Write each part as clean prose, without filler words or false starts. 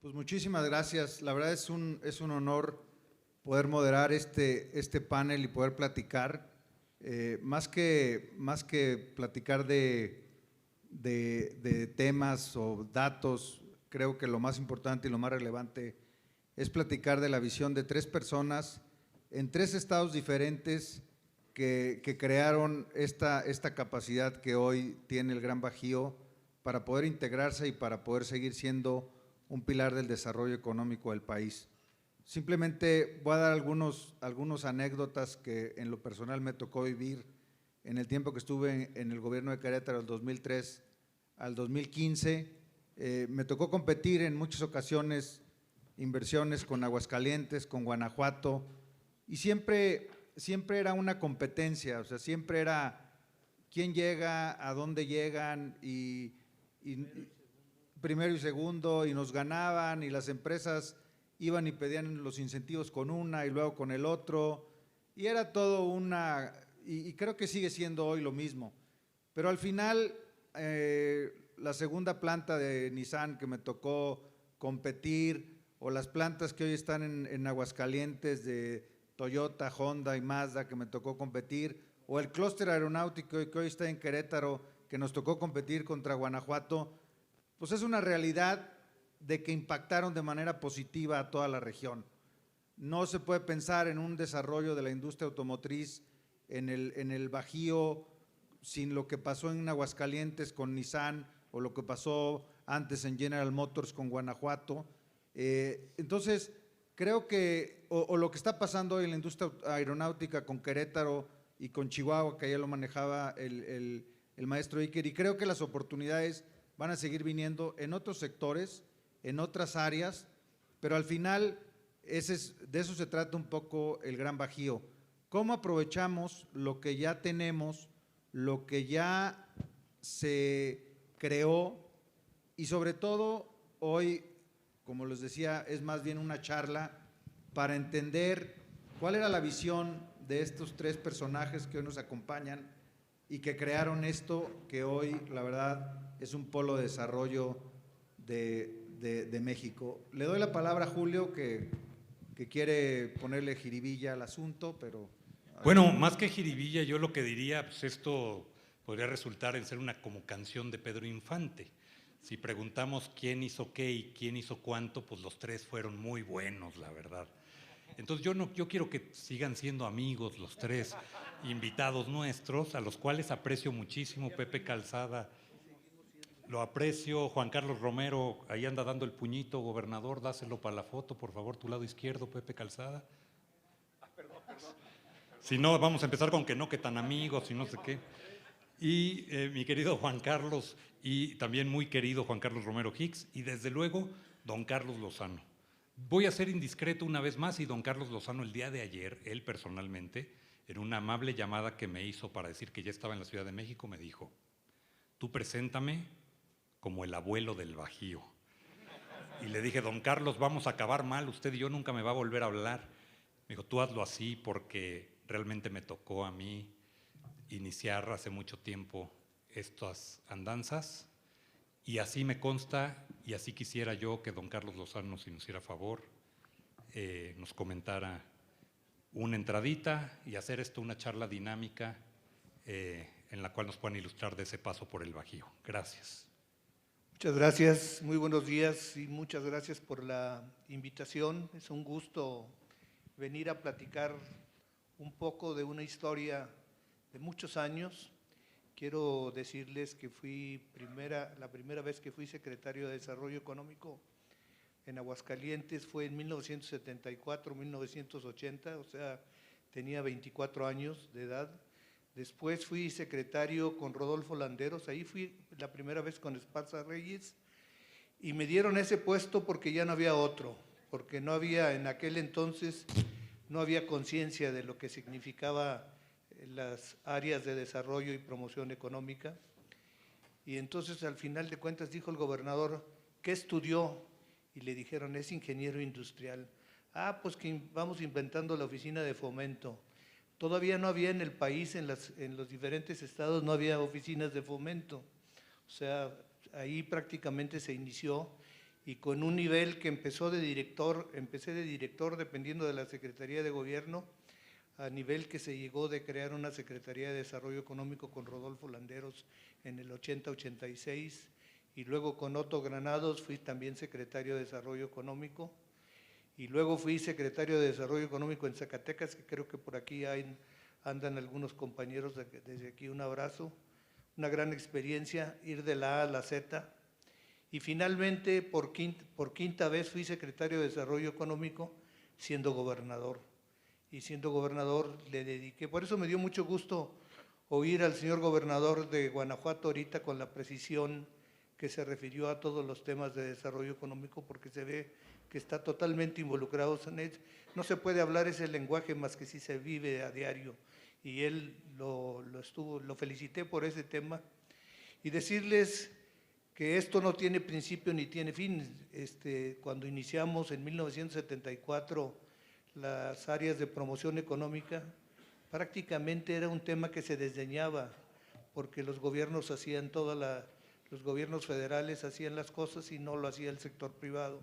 Pues muchísimas gracias. La verdad es un honor poder moderar este panel y poder platicar. Más que platicar de temas o datos, creo que lo más importante y lo más relevante es platicar de la visión de tres personas en tres estados diferentes que crearon esta capacidad que hoy tiene el Gran Bajío para poder integrarse y para poder seguir siendo un pilar del desarrollo económico del país. Simplemente voy a dar algunos anécdotas que en lo personal me tocó vivir en el tiempo que estuve en el gobierno de Querétaro del 2003 al 2015. Me tocó competir en muchas ocasiones inversiones con Aguascalientes, con Guanajuato, y siempre era una competencia, o sea, siempre era quién llega, a dónde llegan, y primero y segundo, y nos ganaban, y las empresas iban y pedían los incentivos con una y luego con el otro, y era todo y creo que sigue siendo hoy lo mismo. Pero al final, la segunda planta de Nissan que me tocó competir, o las plantas que hoy están en Aguascalientes de Toyota, Honda y Mazda que me tocó competir, o el clúster aeronáutico que hoy está en Querétaro que nos tocó competir contra Guanajuato, pues es una realidad de que impactaron de manera positiva a toda la región. No se puede pensar en un desarrollo de la industria automotriz en el Bajío sin lo que pasó en Aguascalientes con Nissan o lo que pasó antes en General Motors con Guanajuato. Entonces, creo que, o lo que está pasando hoy en la industria aeronáutica con Querétaro y con Chihuahua, que ya lo manejaba el maestro Iker, y creo que las oportunidades van a seguir viniendo en otros sectores, en otras áreas, pero al final de eso se trata un poco el Gran Bajío. ¿Cómo aprovechamos lo que ya tenemos, lo que ya se creó? Y sobre todo, hoy, como les decía, es más bien una charla para entender cuál era la visión de estos tres personajes que hoy nos acompañan y que crearon esto que hoy, la verdad, es un polo de desarrollo de México. Le doy la palabra a Julio, que quiere ponerle jiribilla al asunto, pero… Bueno, más que jiribilla, yo lo que diría, pues esto podría resultar en ser una como canción de Pedro Infante. Si preguntamos quién hizo qué y quién hizo cuánto, pues los tres fueron muy buenos, la verdad. Entonces yo quiero que sigan siendo amigos los tres invitados nuestros, a los cuales aprecio muchísimo. Pepe Calzada, lo aprecio. Juan Carlos Romero, ahí anda dando el puñito. Gobernador, dáselo para la foto, por favor, tu lado izquierdo, Pepe Calzada. Si no, vamos a empezar con que no, que tan amigos y no sé qué. Y mi querido Juan Carlos, y también muy querido Juan Carlos Romero Hicks, y desde luego don Carlos Lozano. Voy a ser indiscreto una vez más, y don Carlos Lozano el día de ayer, él personalmente, en una amable llamada que me hizo para decir que ya estaba en la Ciudad de México, me dijo: tú preséntame como el abuelo del Bajío. Y le dije: don Carlos, vamos a acabar mal, usted y yo nunca me va a volver a hablar. Me dijo: tú hazlo así porque realmente me tocó a mí iniciar hace mucho tiempo estas andanzas, y así me consta, y así quisiera yo que don Carlos Lozano, si nos hiciera favor, nos comentara una entradita y hacer esto una charla dinámica en la cual nos puedan ilustrar de ese paso por el Bajío. Gracias. Muchas gracias, muy buenos días y muchas gracias por la invitación. Es un gusto venir a platicar un poco de una historia de muchos años. Quiero decirles que la primera vez que fui secretario de Desarrollo Económico en Aguascalientes fue en 1974, 1980, o sea, tenía 24 años de edad. Después fui secretario con Rodolfo Landeros, ahí fui la primera vez con Esparza Reyes, y me dieron ese puesto porque ya no había otro, porque no había, en aquel entonces, no había conciencia de lo que significaba las áreas de desarrollo y promoción económica. Y entonces, al final de cuentas, dijo el gobernador: ¿qué estudió? Y le dijeron: es ingeniero industrial. Ah, pues que vamos inventando la oficina de fomento. Todavía no había en el país, en los diferentes estados, no había oficinas de fomento. O sea, ahí prácticamente se inició, y con un nivel que empecé de director dependiendo de la Secretaría de Gobierno, a nivel que se llegó de crear una Secretaría de Desarrollo Económico con Rodolfo Landeros en el 80-86, y luego con Otto Granados fui también secretario de Desarrollo Económico, y luego fui secretario de Desarrollo Económico en Zacatecas, que creo que por aquí andan algunos compañeros, desde aquí un abrazo. Una gran experiencia, ir de la A a la Z. Y finalmente, por quinta vez, fui secretario de Desarrollo Económico, siendo gobernador. Y siendo gobernador le dediqué, por eso me dio mucho gusto oír al señor gobernador de Guanajuato ahorita con la precisión que se refirió a todos los temas de desarrollo económico, porque se ve que está totalmente involucrado en él. No se puede hablar ese lenguaje más que si se vive a diario, y él lo felicité por ese tema, y decirles que esto no tiene principio ni tiene fin. Cuando iniciamos en 1974 las áreas de promoción económica, prácticamente era un tema que se desdeñaba, porque los gobiernos los gobiernos federales hacían las cosas y no lo hacía el sector privado.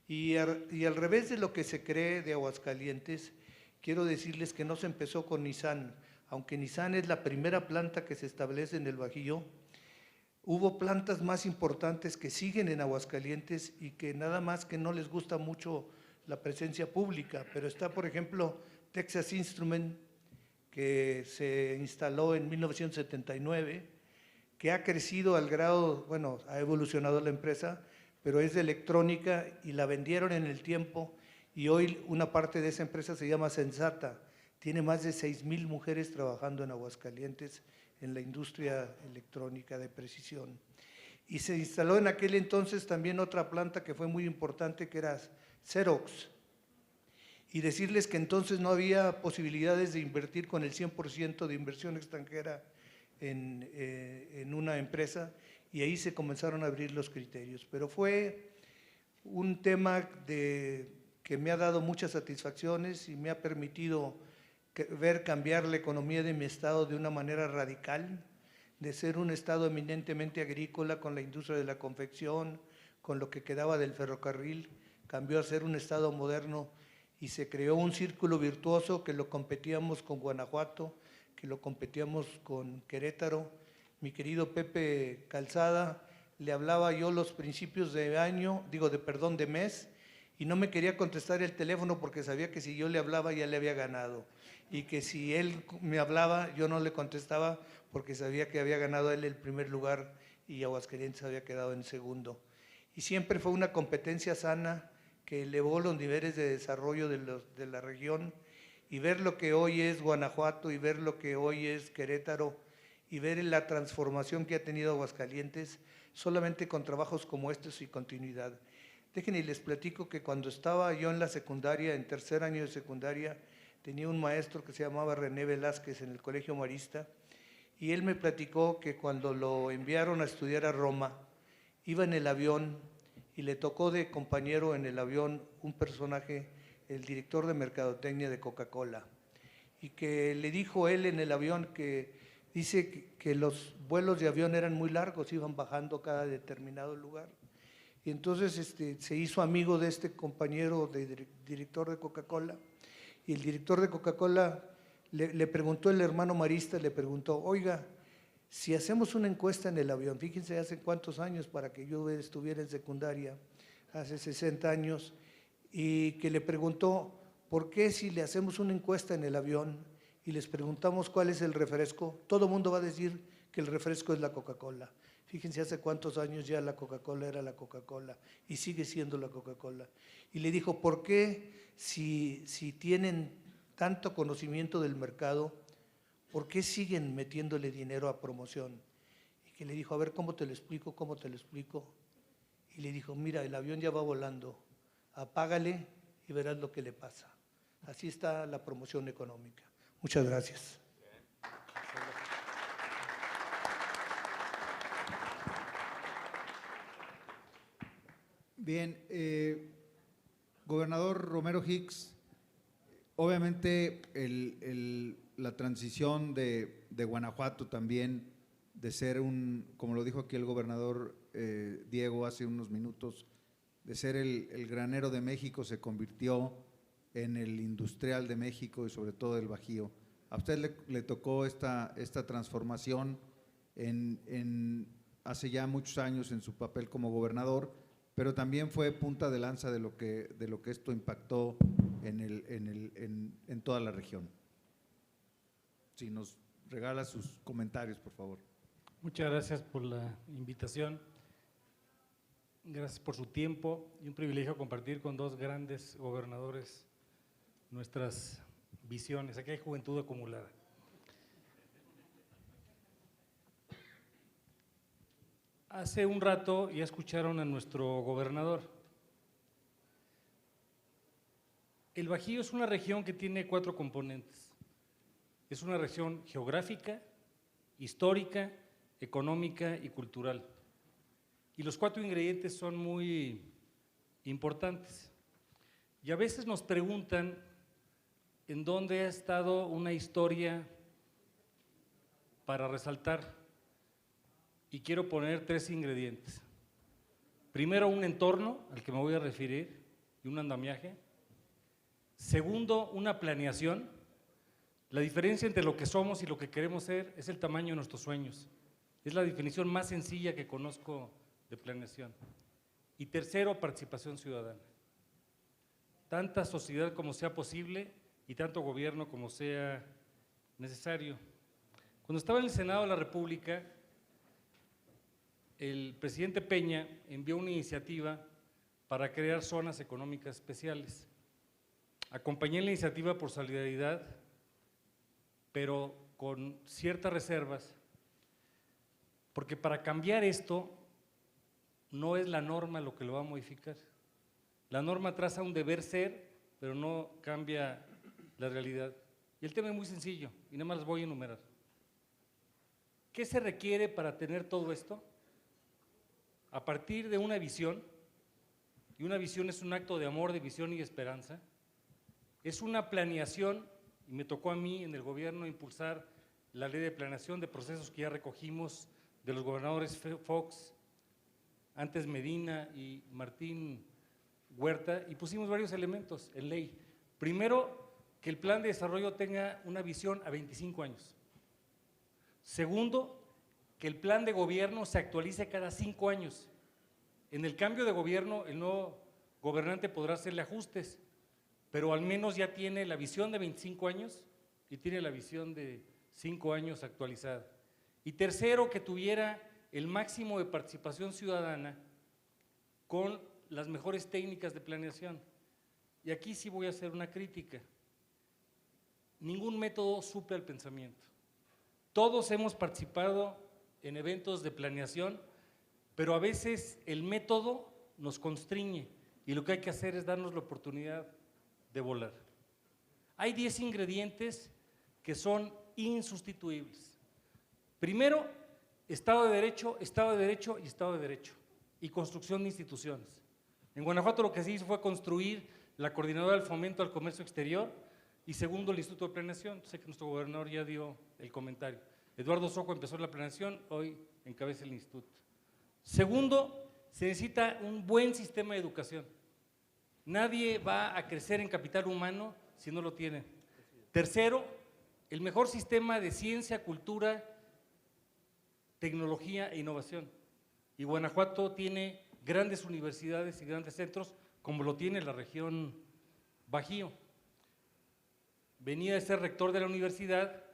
Y al revés de lo que se cree de Aguascalientes, quiero decirles que no se empezó con Nissan, aunque Nissan es la primera planta que se establece en el Bajío. Hubo plantas más importantes que siguen en Aguascalientes y que nada más que no les gusta mucho la presencia pública, pero está, por ejemplo, Texas Instruments, que se instaló en 1979, que ha crecido al grado, bueno, ha evolucionado la empresa, pero es de electrónica y la vendieron en el tiempo, y hoy una parte de esa empresa se llama Sensata, tiene más de 6,000 mujeres trabajando en Aguascalientes en la industria electrónica de precisión. Y se instaló en aquel entonces también otra planta que fue muy importante, que era Xerox. Y decirles que entonces no había posibilidades de invertir con el 100% de inversión extranjera en una empresa, y ahí se comenzaron a abrir los criterios. Pero fue un tema que me ha dado muchas satisfacciones y me ha permitido ver cambiar la economía de mi estado de una manera radical, de ser un estado eminentemente agrícola con la industria de la confección, con lo que quedaba del ferrocarril, cambió a ser un estado moderno, y se creó un círculo virtuoso que lo competíamos con Guanajuato, que lo competíamos con Querétaro. Mi querido Pepe Calzada, le hablaba yo los principios de mes, y no me quería contestar el teléfono porque sabía que si yo le hablaba ya le había ganado, y que si él me hablaba yo no le contestaba porque sabía que había ganado él el primer lugar y Aguascalientes había quedado en segundo. Y siempre fue una competencia sana que elevó los niveles de desarrollo de la región, y ver lo que hoy es Guanajuato y ver lo que hoy es Querétaro y ver la transformación que ha tenido Aguascalientes solamente con trabajos como estos y continuidad. Déjenme y les platico que cuando estaba yo en la secundaria, en tercer año de secundaria, tenía un maestro que se llamaba René Velázquez en el Colegio Marista, y él me platicó que cuando lo enviaron a estudiar a Roma, iba en el avión y le tocó de compañero en el avión un personaje, el director de mercadotecnia de Coca-Cola, y que le dijo él en el avión que dice que los vuelos de avión eran muy largos, iban bajando cada determinado lugar. Y entonces se hizo amigo de este compañero director de Coca-Cola, y el director de Coca-Cola le preguntó, el hermano Marista le preguntó, oiga, si hacemos una encuesta en el avión, fíjense hace cuántos años para que yo estuviera en secundaria, hace 60 años, y que le preguntó, ¿por qué si le hacemos una encuesta en el avión y les preguntamos cuál es el refresco, todo el mundo va a decir que el refresco es la Coca-Cola? Fíjense hace cuántos años ya la Coca-Cola era la Coca-Cola y sigue siendo la Coca-Cola. Y le dijo, ¿por qué si tienen tanto conocimiento del mercado, por qué siguen metiéndole dinero a promoción? Y que le dijo, a ver, ¿cómo te lo explico? ¿Cómo te lo explico? Y le dijo, mira, el avión ya va volando, apágale y verás lo que le pasa. Así está la promoción económica. Muchas gracias. Bien, gobernador Romero Hicks, obviamente la transición de Guanajuato también, de ser como lo dijo aquí el gobernador Diego hace unos minutos, de ser el granero de México se convirtió en el industrial de México y sobre todo del Bajío. A usted le tocó esta transformación hace ya muchos años en su papel como gobernador, pero también fue punta de lanza de lo que esto impactó en toda la región. Si nos regala sus comentarios, por favor. Muchas gracias por la invitación. Gracias por su tiempo y un privilegio compartir con dos grandes gobernadores nuestras visiones. Aquí hay juventud acumulada. Hace un rato ya escucharon a nuestro gobernador. El Bajío es una región que tiene 4 componentes. Es una región geográfica, histórica, económica y cultural. Y los 4 ingredientes son muy importantes. Y a veces nos preguntan en dónde ha estado una historia para resaltar. Y quiero poner 3 ingredientes. Primero, un entorno al que me voy a referir y un andamiaje. Segundo, una planeación. La diferencia entre lo que somos y lo que queremos ser es el tamaño de nuestros sueños. Es la definición más sencilla que conozco de planeación. Y tercero, participación ciudadana. Tanta sociedad como sea posible y tanto gobierno como sea necesario. Cuando estaba en el Senado de la República, el presidente Peña envió una iniciativa para crear zonas económicas especiales. Acompañé la iniciativa por solidaridad, pero con ciertas reservas, porque para cambiar esto no es la norma lo que lo va a modificar. La norma traza un deber ser, pero no cambia la realidad. Y el tema es muy sencillo, y nada más les voy a enumerar. ¿Qué se requiere para tener todo esto? A partir de una visión, y una visión es un acto de amor, de visión y de esperanza, es una planeación, y me tocó a mí en el gobierno impulsar la ley de planeación de procesos que ya recogimos de los gobernadores Fox, antes Medina y Martín Huerta, y pusimos varios elementos en ley. Primero, que el plan de desarrollo tenga una visión a 25 años. Segundo, que el plan de gobierno se actualice cada 5 años. En el cambio de gobierno, el nuevo gobernante podrá hacerle ajustes, pero al menos ya tiene la visión de 25 años y tiene la visión de 5 años actualizada. Y tercero, que tuviera el máximo de participación ciudadana con las mejores técnicas de planeación. Y aquí sí voy a hacer una crítica. Ningún método suple al pensamiento. Todos hemos participado en eventos de planeación, pero a veces el método nos constriñe y lo que hay que hacer es darnos la oportunidad de volar. Hay 10 ingredientes que son insustituibles. Primero, Estado de Derecho y Estado de Derecho, y construcción de instituciones. En Guanajuato lo que se hizo fue construir la Coordinadora del Fomento al Comercio Exterior y segundo, el Instituto de Planeación. Sé que nuestro gobernador ya dio el comentario. Eduardo Sojo empezó la planeación, hoy encabeza el instituto. Segundo, se necesita un buen sistema de educación. Nadie va a crecer en capital humano si no lo tiene. Tercero, el mejor sistema de ciencia, cultura, tecnología e innovación. Y Guanajuato tiene grandes universidades y grandes centros, como lo tiene la región Bajío. Venía de ser rector de la universidad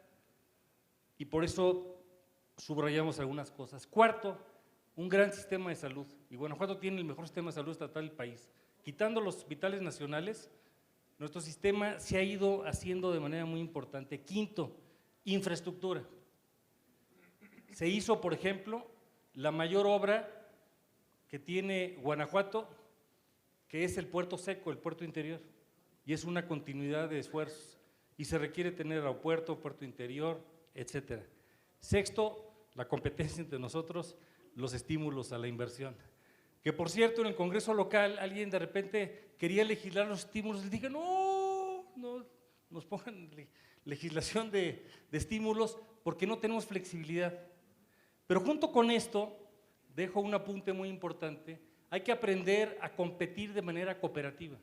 y por eso subrayamos algunas cosas. Cuarto, un gran sistema de salud. Y Guanajuato tiene el mejor sistema de salud estatal del país. Quitando los hospitales nacionales, nuestro sistema se ha ido haciendo de manera muy importante. Quinto, infraestructura. Se hizo, por ejemplo, la mayor obra que tiene Guanajuato, que es el puerto seco, el puerto interior, y es una continuidad de esfuerzos, y se requiere tener aeropuerto, puerto interior, etcétera. Sexto, la competencia entre nosotros, los estímulos a la inversión. Que por cierto, en el Congreso local, alguien de repente quería legislar los estímulos, les dije, no nos pongan legislación de estímulos porque no tenemos flexibilidad. Pero junto con esto, dejo un apunte muy importante, hay que aprender a competir de manera cooperativa.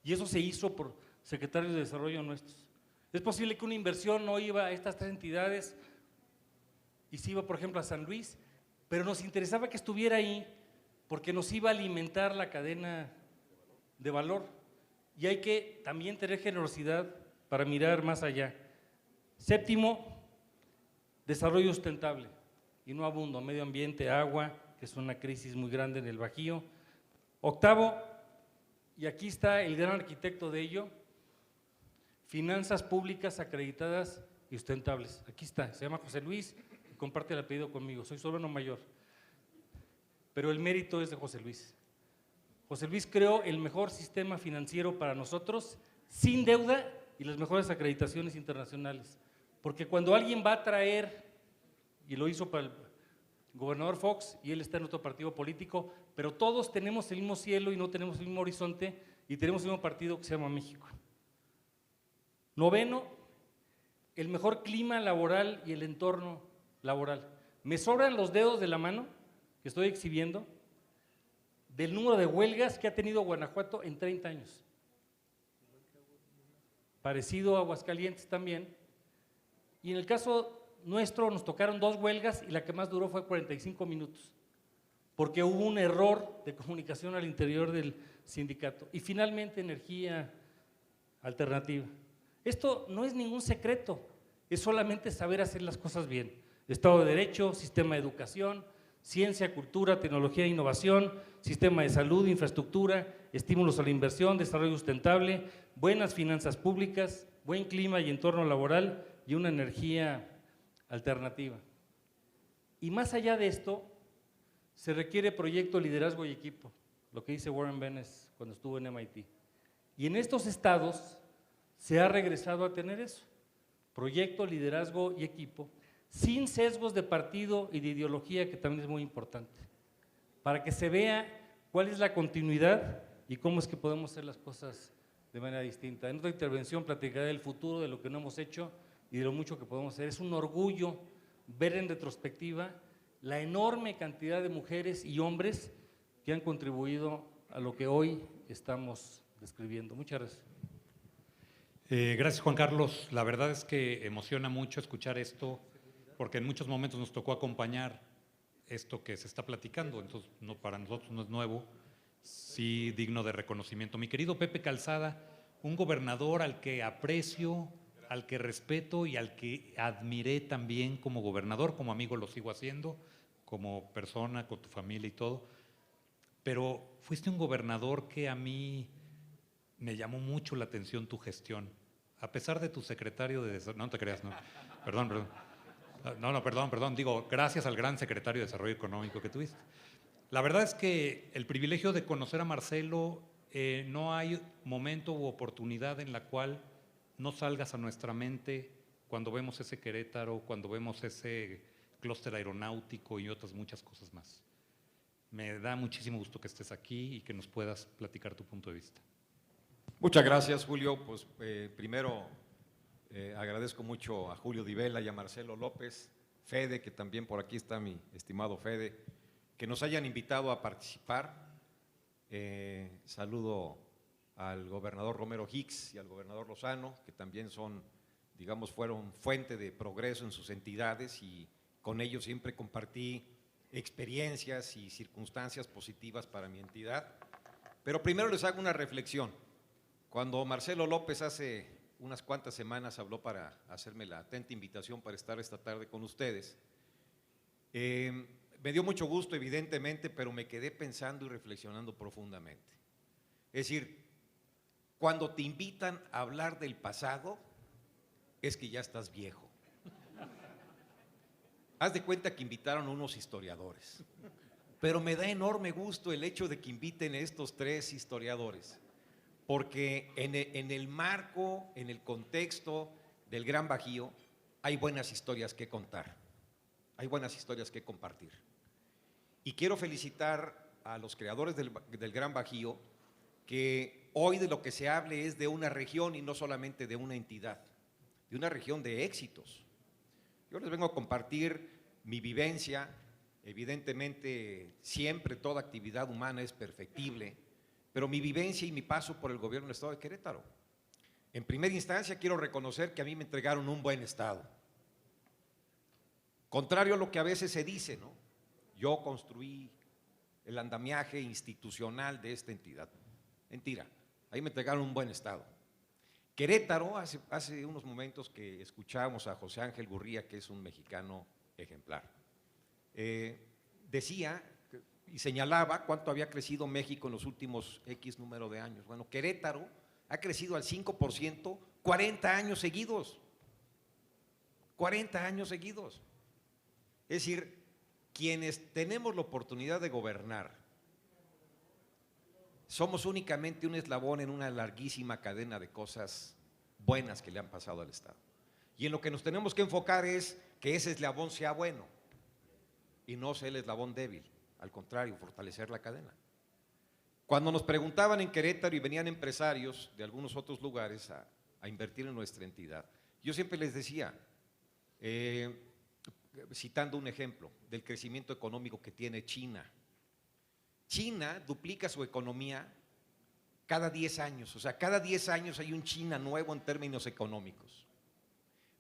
Y eso se hizo por secretarios de desarrollo nuestros. Es posible que una inversión no iba a estas tres entidades y se iba, por ejemplo, a San Luis, pero nos interesaba que estuviera ahí porque nos iba a alimentar la cadena de valor. Y hay que también tener generosidad para mirar más allá. Séptimo, desarrollo sustentable y no abundo, medio ambiente, agua, que es una crisis muy grande en el Bajío. Octavo, y aquí está el gran arquitecto de ello, finanzas públicas acreditadas y sustentables. Aquí está, se llama José Luis y comparte el apellido conmigo, soy sobrino mayor, pero el mérito es de José Luis. José Luis creó el mejor sistema financiero para nosotros, sin deuda y las mejores acreditaciones internacionales. Porque cuando alguien va a traer, y lo hizo para el gobernador Fox, y él está en otro partido político, pero todos tenemos el mismo cielo y no tenemos el mismo horizonte, y tenemos el mismo partido que se llama México. Noveno, el mejor clima laboral y el entorno laboral. Me sobran los dedos de la mano que estoy exhibiendo del número de huelgas que ha tenido Guanajuato en 30 años. Parecido a Aguascalientes también. Y en el caso nuestro nos tocaron 2 huelgas y la que más duró fue 45 minutos, porque hubo un error de comunicación al interior del sindicato. Y finalmente, energía alternativa. Esto no es ningún secreto, es solamente saber hacer las cosas bien. Estado de Derecho, sistema de educación, ciencia, cultura, tecnología e innovación, sistema de salud, infraestructura, estímulos a la inversión, desarrollo sustentable, buenas finanzas públicas, buen clima y entorno laboral y una energía alternativa. Y más allá de esto, se requiere proyecto, liderazgo y equipo, lo que dice Warren Bennis cuando estuvo en MIT. Y en estos estados se ha regresado a tener eso, proyecto, liderazgo y equipo, sin sesgos de partido y de ideología, que también es muy importante, para que se vea cuál es la continuidad y cómo es que podemos hacer las cosas de manera distinta. En otra intervención platicaré del futuro, de lo que no hemos hecho y de lo mucho que podemos hacer. Es un orgullo ver en retrospectiva la enorme cantidad de mujeres y hombres que han contribuido a lo que hoy estamos describiendo. Muchas gracias. Gracias, Juan Carlos. La verdad es que emociona mucho escuchar esto, porque en muchos momentos nos tocó acompañar esto que se está platicando, entonces no, para nosotros no es nuevo, sí digno de reconocimiento. Mi querido Pepe Calzada, un gobernador al que aprecio, al que respeto y al que admiré también como gobernador, como amigo lo sigo haciendo, como persona, con tu familia y todo, pero fuiste un gobernador que a mí me llamó mucho la atención tu gestión, a pesar de tu secretario de Desarrollo, no te creas, no, perdón. Perdón, digo, gracias al gran secretario de Desarrollo Económico que tuviste. La verdad es que el privilegio de conocer a Marcelo, no hay momento u oportunidad en la cual no salgas a nuestra mente cuando vemos ese Querétaro, cuando vemos ese clúster aeronáutico y otras muchas cosas más. Me da muchísimo gusto que estés aquí y que nos puedas platicar tu punto de vista. Muchas gracias, Julio. Pues primero agradezco mucho a Julio Di Vela y a Marcelo López, Fede, que también por aquí está mi estimado Fede, que nos hayan invitado a participar. Saludo al gobernador Romero Hicks y al gobernador Lozano, que también son, digamos, fueron fuente de progreso en sus entidades, y con ellos siempre compartí experiencias y circunstancias positivas para mi entidad. Pero primero les hago una reflexión. Cuando Marcelo López hace unas cuantas semanas habló para hacerme la atenta invitación para estar esta tarde con ustedes, me dio mucho gusto, evidentemente, pero me quedé pensando y reflexionando profundamente. Es decir, cuando te invitan a hablar del pasado, es que ya estás viejo. Haz de cuenta que invitaron a unos historiadores, pero me da enorme gusto el hecho de que inviten a estos 3 historiadores, porque en el marco, en el contexto del Gran Bajío, hay buenas historias que contar, hay buenas historias que compartir. Y quiero felicitar a los creadores del Gran Bajío, que hoy de lo que se hable es de una región y no solamente de una entidad, de una región de éxitos. Yo les vengo a compartir mi vivencia Evidentemente, siempre toda actividad humana es perfectible, pero mi vivencia y mi paso por el gobierno del Estado de Querétaro. En primera instancia, quiero reconocer que a mí me entregaron un buen Estado. Contrario a lo que a veces se dice, ¿no? Yo construí el andamiaje institucional de esta entidad. Mentira, ahí me entregaron un buen Estado. Querétaro, hace unos momentos que escuchábamos a José Ángel Gurría, que es un mexicano ejemplar, decía y señalaba cuánto había crecido México en los últimos X número de años. Bueno, Querétaro ha crecido al 5% 40 años seguidos. 40 años seguidos. Es decir, quienes tenemos la oportunidad de gobernar, somos únicamente un eslabón en una larguísima cadena de cosas buenas que le han pasado al Estado. Y en lo que nos tenemos que enfocar es que ese eslabón sea bueno y no sea el eslabón débil, al contrario, fortalecer la cadena. Cuando nos preguntaban en Querétaro y venían empresarios de algunos otros lugares a invertir en nuestra entidad, yo siempre les decía, citando un ejemplo del crecimiento económico que tiene China. China duplica su economía cada 10 años, o sea, cada 10 años hay un China nuevo en términos económicos.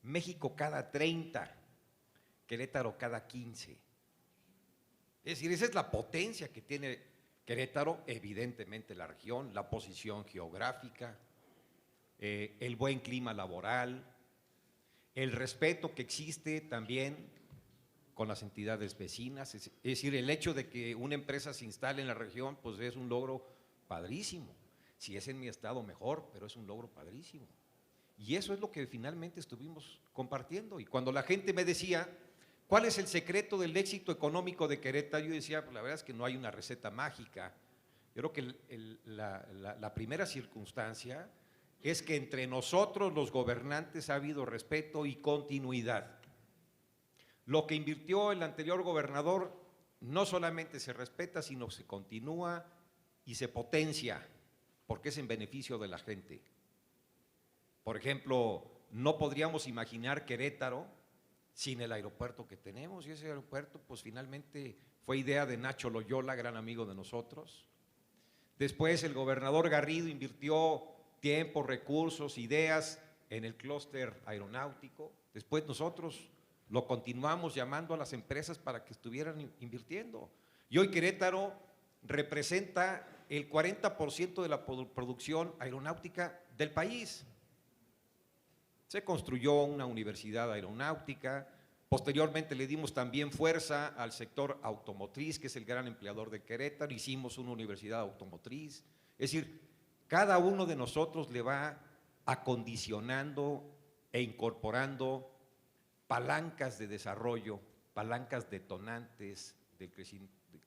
México cada 30, Querétaro cada 15. Es decir, esa es la potencia que tiene Querétaro, evidentemente la región, la posición geográfica, el buen clima laboral, el respeto que existe también con las entidades vecinas, es decir, el hecho de que una empresa se instale en la región, pues es un logro padrísimo. Si es en mi estado mejor, pero es un logro padrísimo. Y eso es lo que finalmente estuvimos compartiendo. Y cuando la gente me decía, ¿cuál es el secreto del éxito económico de Querétaro? Yo decía, pues la verdad es que no hay una receta mágica. Yo creo que la primera circunstancia es que entre nosotros los gobernantes ha habido respeto y continuidad. Lo que invirtió el anterior gobernador no solamente se respeta, sino se continúa y se potencia, porque es en beneficio de la gente. Por ejemplo, no podríamos imaginar Querétaro sin el aeropuerto que tenemos, y ese aeropuerto pues finalmente fue idea de Nacho Loyola, gran amigo de nosotros. Después el gobernador Garrido invirtió tiempo, recursos, ideas en el clúster aeronáutico. Después nosotros lo continuamos llamando a las empresas para que estuvieran invirtiendo. Y hoy Querétaro representa el 40% de la producción aeronáutica del país. Se construyó una universidad aeronáutica, posteriormente le dimos también fuerza al sector automotriz, que es el gran empleador de Querétaro, hicimos una universidad automotriz. Es decir, cada uno de nosotros le va acondicionando e incorporando palancas de desarrollo, palancas detonantes del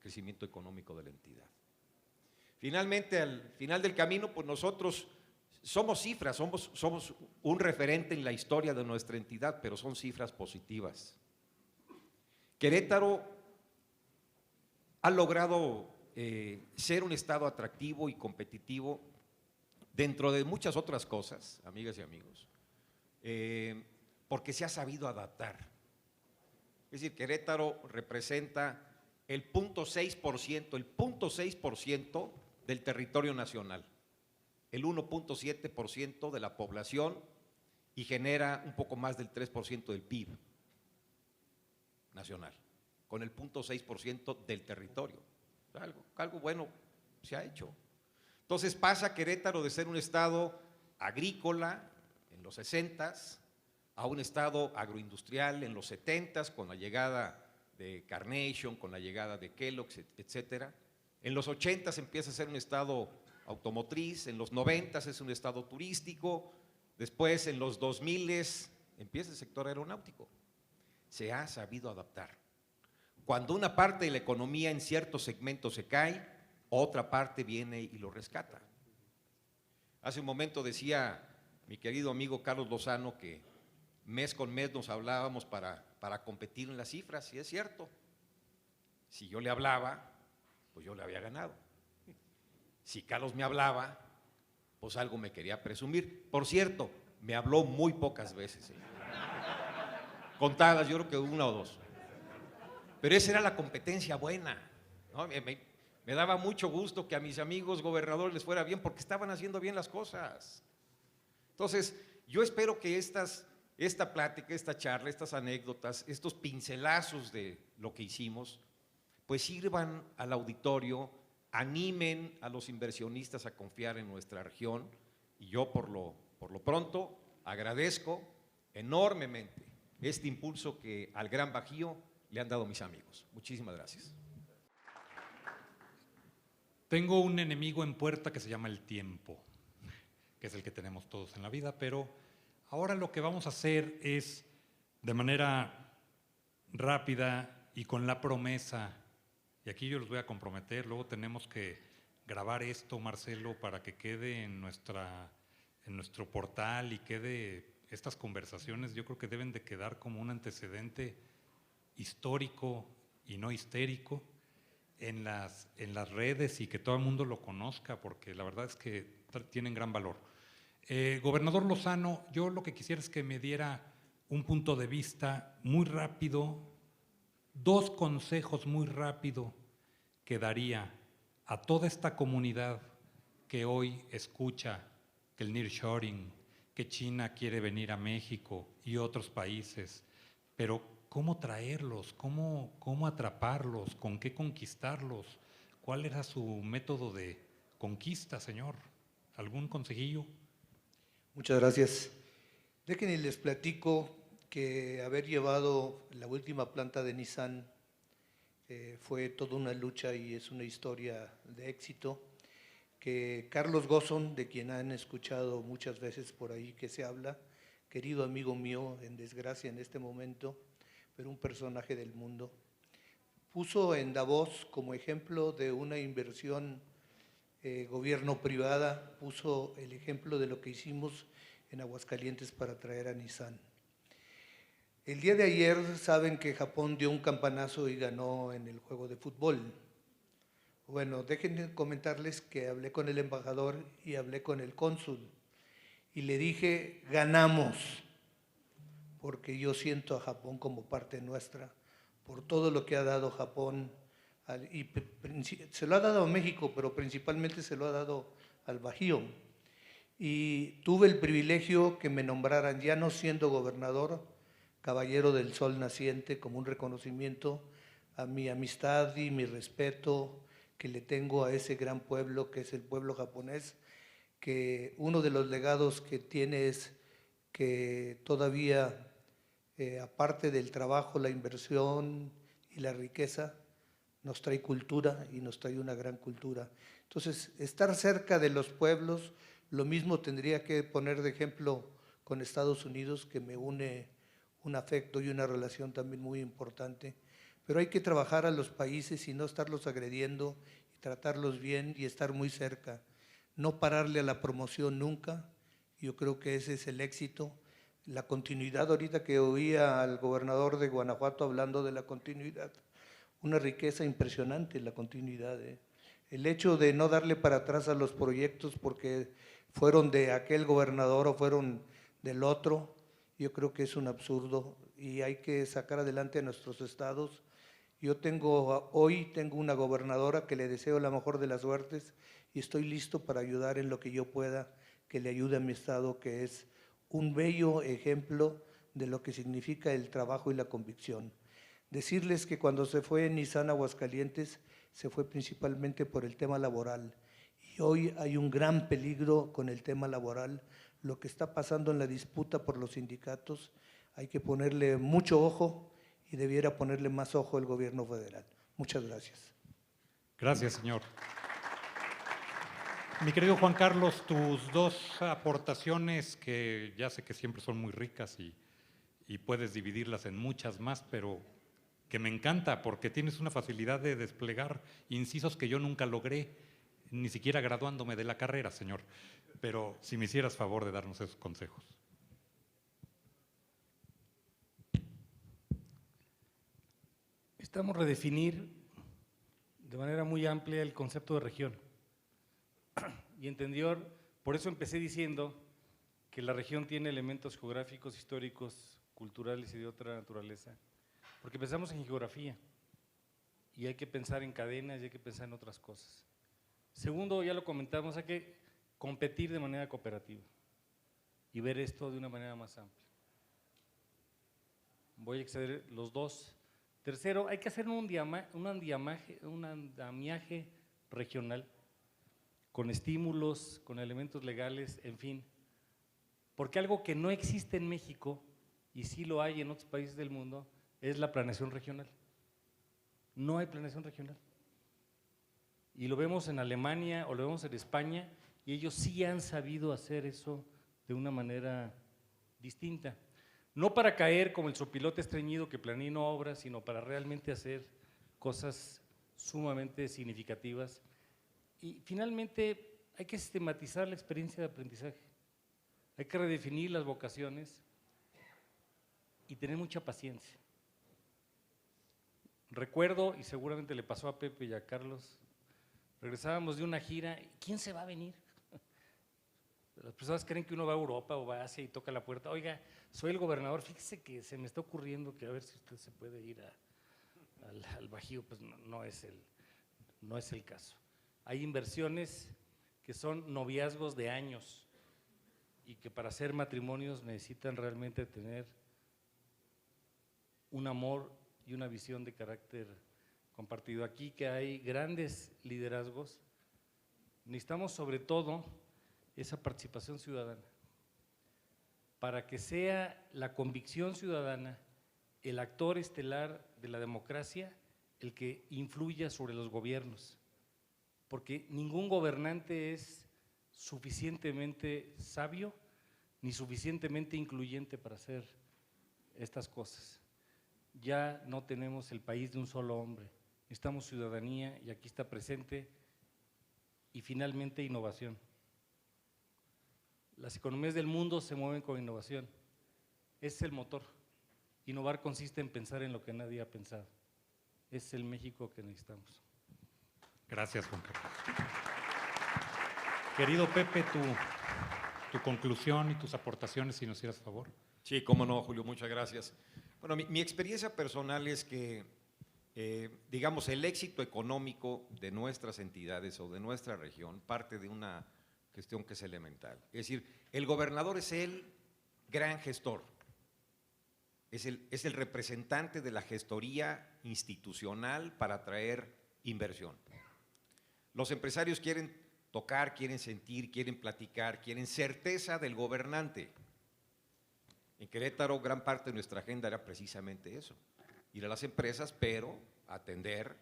crecimiento económico de la entidad. Finalmente, al final del camino, pues nosotros somos cifras, somos un referente en la historia de nuestra entidad, pero son cifras positivas. Querétaro ha logrado ser un estado atractivo y competitivo dentro de muchas otras cosas, amigas y amigos, porque se ha sabido adaptar. Es decir, Querétaro representa el 0.6% del territorio nacional, el 1.7% de la población y genera un poco más del 3% del PIB nacional, con el 0.6% del territorio. Algo bueno se ha hecho. Entonces pasa Querétaro de ser un estado agrícola en los 60s a un estado agroindustrial en los 70s con la llegada de Carnation, con la llegada de Kellogg's, etcétera. En los 80s empieza a ser un estado automotriz, en los 90s es un estado turístico, después en los 2000s empieza el sector aeronáutico. Se ha sabido adaptar. Cuando una parte de la economía en ciertos segmentos se cae, otra parte viene y lo rescata. Hace un momento decía mi querido amigo Carlos Lozano que mes con mes nos hablábamos para competir en las cifras, y es cierto. Si yo le hablaba, pues yo le había ganado. Si Carlos me hablaba, pues algo me quería presumir. Por cierto, me habló muy pocas veces. Contadas, yo creo que una o dos. Pero esa era la competencia buena, ¿no? Me daba mucho gusto que a mis amigos gobernadores les fuera bien porque estaban haciendo bien las cosas. Entonces, yo espero que esta plática, esta charla, estas anécdotas, estos pincelazos de lo que hicimos, pues sirvan al auditorio, animen a los inversionistas a confiar en nuestra región, y yo por lo pronto agradezco enormemente este impulso que al Gran Bajío le han dado mis amigos. Muchísimas gracias. Tengo un enemigo en puerta que se llama el tiempo, que es el que tenemos todos en la vida, pero ahora lo que vamos a hacer es, de manera rápida y con la promesa, y aquí yo los voy a comprometer, luego tenemos que grabar esto, Marcelo, para que quede en nuestro portal y quede estas conversaciones, yo creo que deben de quedar como un antecedente histórico y no histérico en las redes y que todo el mundo lo conozca, porque la verdad es que tienen gran valor. Gobernador Lozano, yo lo que quisiera es que me diera un punto de vista muy rápido, 2 consejos muy rápido que daría a toda esta comunidad que hoy escucha que el nearshoring, que China quiere venir a México y otros países, pero ¿cómo traerlos? ¿Cómo atraparlos? ¿Con qué conquistarlos? ¿Cuál era su método de conquista, señor? ¿Algún consejillo? Muchas gracias. Déjenme les platico que haber llevado la última planta de Nissan fue toda una lucha y es una historia de éxito. Que Carlos Gozón, de quien han escuchado muchas veces por ahí que se habla, querido amigo mío, en desgracia en este momento, pero un personaje del mundo, puso en Davos como ejemplo de una inversión gobierno privada, puso el ejemplo de lo que hicimos en Aguascalientes para traer a Nissan. El día de ayer saben que Japón dio un campanazo y ganó en el juego de fútbol. Bueno, déjenme comentarles que hablé con el embajador y hablé con el cónsul y le dije, ganamos, porque yo siento a Japón como parte nuestra, por todo lo que ha dado Japón, y se lo ha dado a México, pero principalmente se lo ha dado al Bajío. Y tuve el privilegio que me nombraran, ya no siendo gobernador, caballero del sol naciente, como un reconocimiento a mi amistad y mi respeto que le tengo a ese gran pueblo que es el pueblo japonés, que uno de los legados que tiene es que todavía, aparte del trabajo, la inversión y la riqueza, nos trae cultura y nos trae una gran cultura. Entonces, estar cerca de los pueblos, lo mismo tendría que poner de ejemplo con Estados Unidos, que me une un afecto y una relación también muy importante. Pero hay que trabajar a los países y no estarlos agrediendo, y tratarlos bien y estar muy cerca. No pararle a la promoción nunca, yo creo que ese es el éxito. La continuidad, ahorita que oía al gobernador de Guanajuato hablando de la continuidad, una riqueza impresionante la continuidad. El hecho de no darle para atrás a los proyectos porque fueron de aquel gobernador o fueron del otro, yo creo que es un absurdo y hay que sacar adelante a nuestros estados. Yo hoy tengo una gobernadora que le deseo la mejor de las suertes y estoy listo para ayudar en lo que yo pueda, que le ayude a mi estado, que es un bello ejemplo de lo que significa el trabajo y la convicción. Decirles que cuando se fue Nissan a Aguascalientes, se fue principalmente por el tema laboral. Y hoy hay un gran peligro con el tema laboral. Lo que está pasando en la disputa por los sindicatos, hay que ponerle mucho ojo y debiera ponerle más ojo el gobierno federal. Muchas gracias. Gracias, señor. Mi querido Juan Carlos, tus 2 aportaciones, que ya sé que siempre son muy ricas y puedes dividirlas en muchas más, pero que me encanta porque tienes una facilidad de desplegar incisos que yo nunca logré, ni siquiera graduándome de la carrera, señor. Pero si me hicieras favor de darnos esos consejos. Necesitamos redefinir de manera muy amplia el concepto de región. Y por eso empecé diciendo que la región tiene elementos geográficos, históricos, culturales y de otra naturaleza. Porque pensamos en geografía. y hay que pensar en cadenas y hay que pensar en otras cosas. Segundo, ya lo comentamos, hay que competir de manera cooperativa y ver esto de una manera más amplia. Voy a exceder los dos. Tercero, hay que hacer un andamiaje regional con estímulos, con elementos legales, en fin. Porque algo que no existe en México, y sí lo hay en otros países del mundo, es la planeación regional. No hay planeación regional. Y lo vemos en Alemania o lo vemos en España, y ellos sí han sabido hacer eso de una manera distinta. No para caer como el sopilote estreñido que planea y no obra, sino para realmente hacer cosas sumamente significativas. Y finalmente hay que sistematizar la experiencia de aprendizaje. Hay que redefinir las vocaciones y tener mucha paciencia. Recuerdo, y seguramente le pasó a Pepe y a Carlos, regresábamos de una gira, ¿quién se va a venir? Las personas creen que uno va a Europa o va a Asia y toca la puerta, oiga, soy el gobernador, fíjese que se me está ocurriendo que a ver si usted se puede ir al Bajío, pues no es el caso. Hay inversiones que son noviazgos de años y que para hacer matrimonios necesitan realmente tener un amor y una visión de carácter compartido. Aquí que hay grandes liderazgos, necesitamos sobre todo esa participación ciudadana, para que sea la convicción ciudadana el actor estelar de la democracia el que influya sobre los gobiernos, porque ningún gobernante es suficientemente sabio ni suficientemente incluyente para hacer estas cosas. Ya no tenemos el país de un solo hombre, necesitamos ciudadanía y aquí está presente, y finalmente innovación. Las economías del mundo se mueven con innovación, es el motor. Innovar consiste en pensar en lo que nadie ha pensado, es el México que necesitamos. Gracias, Juan Carlos. Querido Pepe, tu conclusión y tus aportaciones, si nos hicieras favor. Sí, cómo no, Julio, muchas gracias. Bueno, mi experiencia personal es que, digamos, el éxito económico de nuestras entidades o de nuestra región parte de una cuestión que es elemental. Es decir, el gobernador es el gran gestor, es el representante de la gestoría institucional para atraer inversión. Los empresarios quieren tocar, quieren sentir, quieren platicar, quieren certeza del gobernante. En Querétaro, gran parte de nuestra agenda era precisamente eso, ir a las empresas, pero atender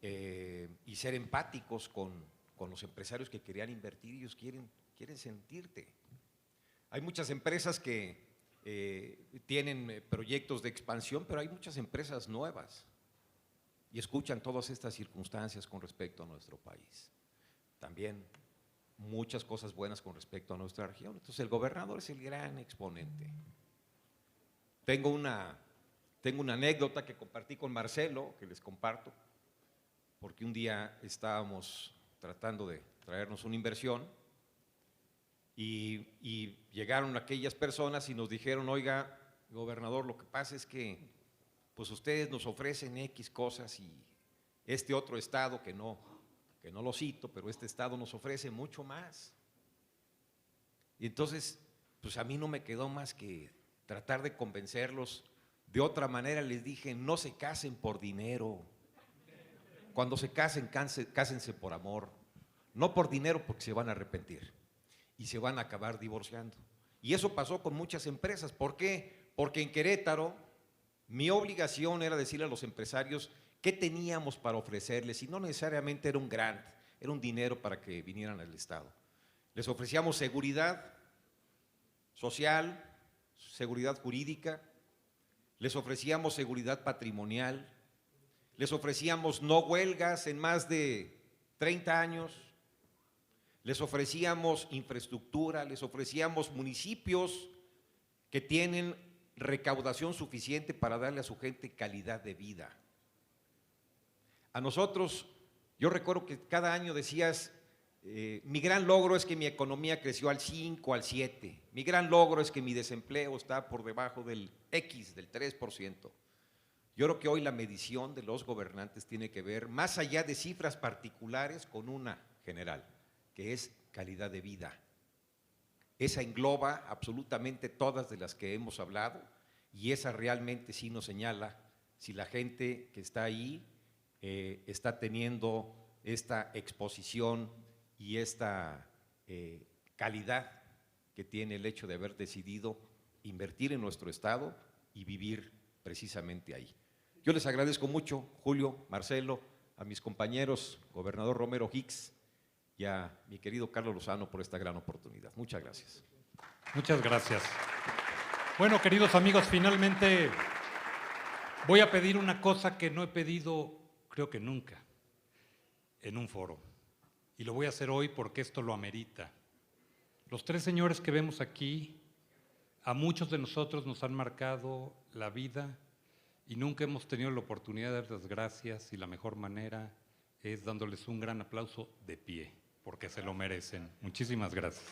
y ser empáticos con los empresarios que querían invertir. Ellos quieren sentirte. Hay muchas empresas que tienen proyectos de expansión, pero hay muchas empresas nuevas y escuchan todas estas circunstancias con respecto a nuestro país. También muchas cosas buenas con respecto a nuestra región. Entonces el gobernador es el gran exponente. Tengo una anécdota que compartí con Marcelo, que les comparto, porque un día estábamos tratando de traernos una inversión y llegaron aquellas personas y nos dijeron, oiga, gobernador, lo que pasa es que pues ustedes nos ofrecen X cosas y este otro estado, que no lo cito, pero este estado nos ofrece mucho más. Y entonces, pues a mí no me quedó más que tratar de convencerlos. De otra manera les dije, no se casen por dinero. Cuando se casen, cásense por amor. No por dinero, porque se van a arrepentir y se van a acabar divorciando. Y eso pasó con muchas empresas. ¿Por qué? Porque en Querétaro mi obligación era decirle a los empresarios qué teníamos para ofrecerles, y no necesariamente era un grant, era un dinero para que vinieran al Estado. Les ofrecíamos seguridad social, seguridad jurídica, les ofrecíamos seguridad patrimonial, les ofrecíamos no huelgas en más de 30 años, les ofrecíamos infraestructura, les ofrecíamos municipios que tienen recaudación suficiente para darle a su gente calidad de vida. A nosotros, yo recuerdo que cada año decías, mi gran logro es que mi economía creció al 5, al 7, mi gran logro es que mi desempleo está por debajo del X, del 3%. Yo creo que hoy la medición de los gobernantes tiene que ver, más allá de cifras particulares, con una general, que es calidad de vida. Esa engloba absolutamente todas de las que hemos hablado y esa realmente sí nos señala si la gente que está ahí está teniendo esta exposición y esta calidad que tiene el hecho de haber decidido invertir en nuestro Estado y vivir precisamente ahí. Yo les agradezco mucho, Julio, Marcelo, a mis compañeros, gobernador Romero Hicks, y a mi querido Carlos Lozano por esta gran oportunidad. Muchas gracias. Muchas gracias. Bueno, queridos amigos, finalmente voy a pedir una cosa que no he pedido, creo que nunca, en un foro. Y lo voy a hacer hoy porque esto lo amerita. Los tres señores que vemos aquí, a muchos de nosotros nos han marcado la vida y nunca hemos tenido la oportunidad de dar las gracias, y la mejor manera es dándoles un gran aplauso de pie, porque se lo merecen. Muchísimas gracias.